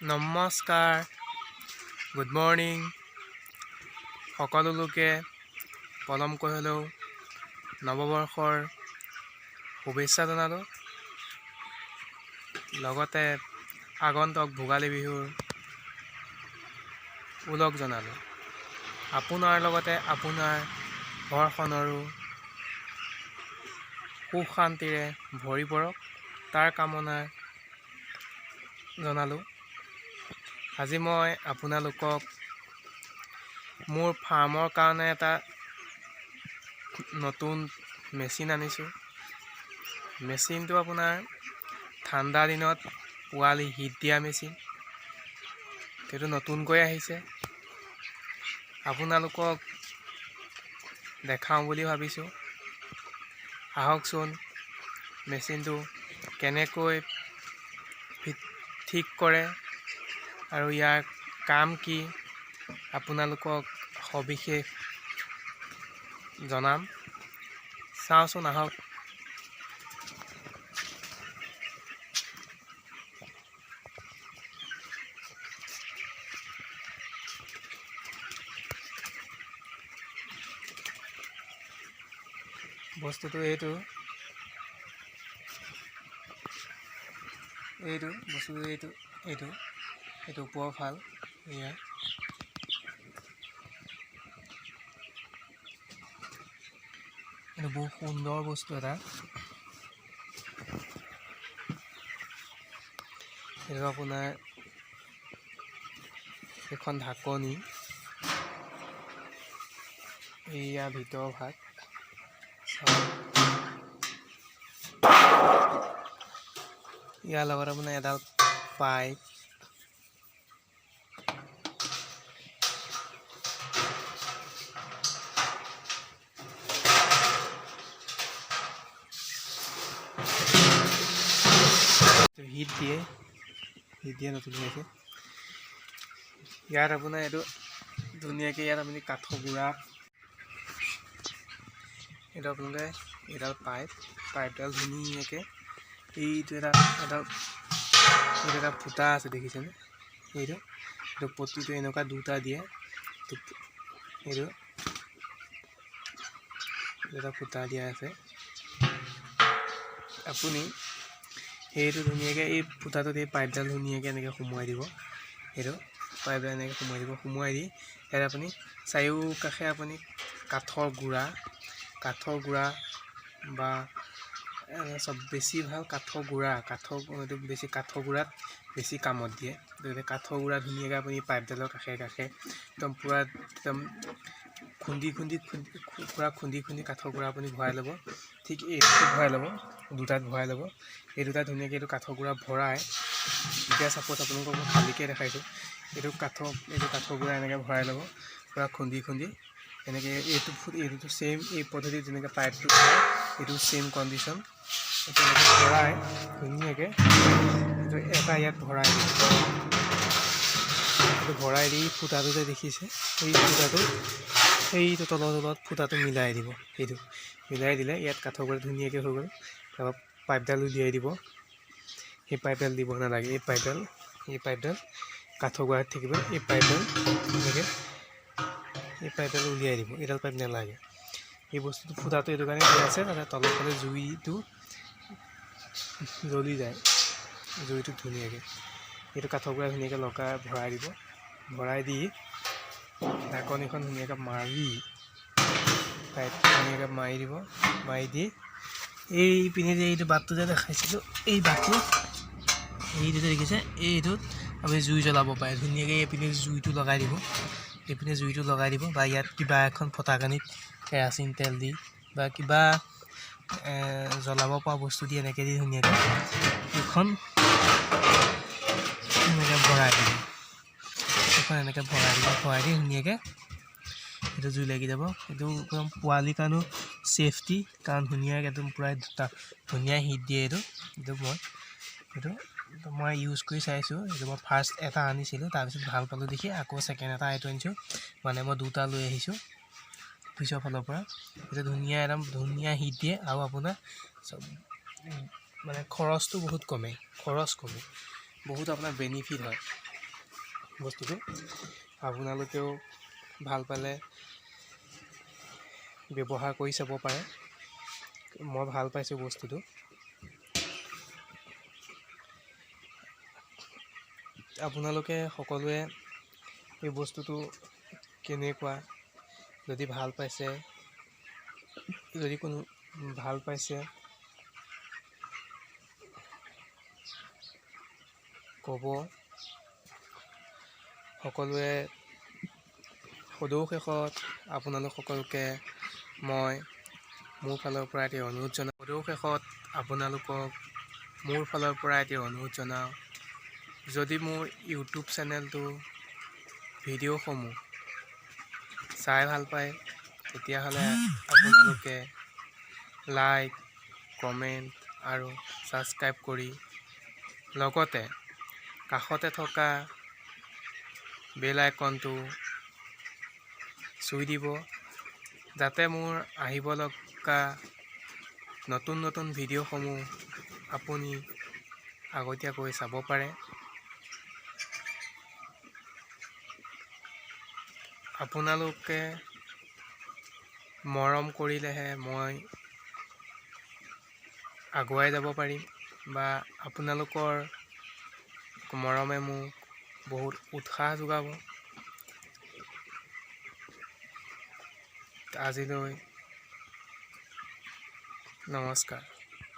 নমস্কাৰ, good morning. সকলো লোকে পলমকৈ হ'লেও নৱবৰ্ষৰ শুভেচ্ছা জনালোঁ। লগতে আগন্তুক ভোগালী বিহুৰ ওলগ জনালোঁ। আপোনাৰ লগতে আপোনাৰ ঘৰখনৰো সুখ শান্তিৰে ভৰি পৰক তাৰ কামনা জনালোঁ। আজি মই আপোনালোকক মোৰ ফাৰ্মৰ কাৰণে এটা নতুন মেচিন আনিছোঁ। মেচিনটো আপোনাৰ ঠাণ্ডা দিনত পোৱালি হিট দিয়া মেচিন। সেইটো নতুনকৈ আহিছে, আপোনালোকক দেখাওঁ বুলি ভাবিছোঁ। আহকচোন মেচিনটো কেনেকৈ ঠিক কৰে আৰু ইয়াৰ কাম কি আপোনালোকক সবিশেষ জনাম। চাওঁচোন আহক। বস্তুটো এইটো ওপৰৰ ফাল এয়া এইটো বহুত সুন্দৰ বস্তু এটা। এইটো আপোনাৰ এখন ঢাকনি, এয়া ভিতৰৰ ভাগ। ইয়াৰ লগত আপোনাৰ এডাল পাইপ, হিট দিয়ে নতুন হৈছে। ইয়াত আপোনাৰ এইটো ধুনীয়াকৈ ইয়াত আপুনি কাঠৰ গুড়া, এইটো আপোনালোকে এডাল পাইপডাল ধুনীয়াকৈ এইটো এটা ফুটা আছে দেখিছেনে? এইটো পতিটো এনেকুৱা দুটা দিয়ে। এইটো এটা ফুটা দিয়া আছে। আপুনি সেইটো ধুনীয়াকৈ এই ফুটাটোত এই পাইপডাল ধুনীয়াকৈ এনেকৈ সোমোৱাই দিব। সেইটো পাইপডাল এনেকৈ সোমোৱাই দি ইয়াত আপুনি চাৰিওকাষে আপুনি কাঠৰ গুড়া বা চব বেছি ভাল কাঠৰ গুড়াত বেছি কামত দিয়ে। গতিকে কাঠৰ গুড়া ধুনীয়াকৈ আপুনি পাইপডালৰ কাষে একদম পূৰা খুন্দি কাঠৰ গুড়া আপুনি ভৰাই ল'ব। ঠিক এইটো ভৰাই ল'ব, দুটাত ভৰাই ল'ব। এই দুটা ধুনীয়াকৈ এইটো কাঠৰ গুড়া ভৰাই, এতিয়া ছাপ'জ আপোনালোকক মই খালীকৈ দেখাইছোঁ। এইটো কাঠৰ গুড়া এনেকৈ ভৰাই ল'ব, পূৰা খুন্দি এনেকৈ এইটোতো ছেইম এই পদ্ধতিত যেনেকৈ পাইপটো ভৰাই এইটো ছেইম কণ্ডিশ্যন। তেনেকৈ ভৰাই ধুনীয়াকৈ এইটো এটা ইয়াত ভৰাই দিব। এইটো ভৰাই দি ফুটাটো যে দেখিছে, এই ফুটাটো সেইটো তলত ফুটাটো মিলাই দিব। সেইটো মিলাই দিলে ইয়াত কাঠৰ গুড়া ধুনীয়াকৈ হৈ গ'ল। তাৰপৰা পাইপডাল উলিয়াই দিব। সেই পাইপডাল দিব নালাগে, এই পাইপডাল কাঠৰ গুড়াত থাকিব। এই পাইপডাল উলিয়াই দিব, এইডাল পাইপ নালাগে। এই বস্তুটো ফুটাটো এইটো কাৰণে দিয়া আছে যাতে তলৰ ফালে জুইটো জ্বলি যায়, জুইটো ধুনীয়াকৈ। এইটো কাঠৰ গুড়া ধুনীয়াকৈ ভৰাই দিব। ভৰাই দি ঢাকনিখন ধুনীয়াকৈ মাৰি পাইপটো ধুনীয়াকৈ মাৰি দিব। মাৰি দি এই পিনে যে এইটো বাটটো যে দেখাইছিলোঁ, এই বাটটো এইটো যে দেখিছে, এইটোত আপুনি জুই জ্বলাব পাৰে ধুনীয়াকৈ। এইপিনে জুইটো লগাই দিব, বা ইয়াত কিবা এখন ফটাকানিত কেৰাচিন তেল দি বা কিবা জ্বলাব পৰা বস্তু দি এনেকৈ দি ধুনীয়াকৈ এইখন এনেকৈ ভৰাই দিব। ভৰাই দি ধুনীয়াকৈ সেইটো জুই লাগি যাব। সেইটো একদম পোৱালিৰ কাৰণেও ছেফটি, কাৰণ ধুনীয়াকৈ একদম পূৰা ধুনীয়া হিট দিয়ে। এইটো মই ইউজ কৰি চাইছোঁ। এইটো মই ফাৰ্ষ্ট এটা আনিছিলোঁ, তাৰপিছত ভাল পালোঁ দেখি আকৌ ছেকেণ্ড এটা এইটো আনিছোঁ। মানে মই দুটা লৈ আহিছোঁ পিছৰ ফালৰ পৰা। এইটো একদম ধুনীয়া হিট দিয়ে আৰু আপোনাৰ চব মানে খৰচটো বহুত কমে, বহুত আপোনাৰ বেনিফিট হয়। বস্তুটো আপোনালোকেও ভাল পালে ব্যৱহাৰ কৰি চাব পাৰে মই ভাল পাইছোঁ বস্তুটো আপোনালোকে সকলোৱে এই বস্তুটো কেনেকুৱা যদি ভাল পাইছে যদি কোনো ভাল পাইছে ক'ব সকলোৱে সদৌ শেষত আপোনালোক সকলোকে মই মোৰ ফালৰ পৰা এটি অনুৰোধ জনাওঁ সদৌ শেষত আপোনালোকক মোৰ ফালৰ পৰা এটি অনুৰোধ জনাওঁ যদি মোৰ ইউটিউব চেনেলটো ভিডিঅ'সমূহ চাই ভাল পায় তেতিয়াহ'লে আপোনালোকে লাইক কমেণ্ট আৰু ছাবস্ক্ৰাইব কৰি লগতে কাষতে থকা বেল আইকনটো চুই দিব যাতে মোৰ আহিব লগা নতুন নতুন ভিডিঅ'সমূহ আপুনি আগতীয়াকৈ চাব পাৰে আপোনালোকে মৰম কৰিলেহে মই আগুৱাই যাব পাৰিম বা আপোনালোকৰ মৰমে মোক বহুত উৎসাহ যোগাব আজিলৈ নমস্কাৰ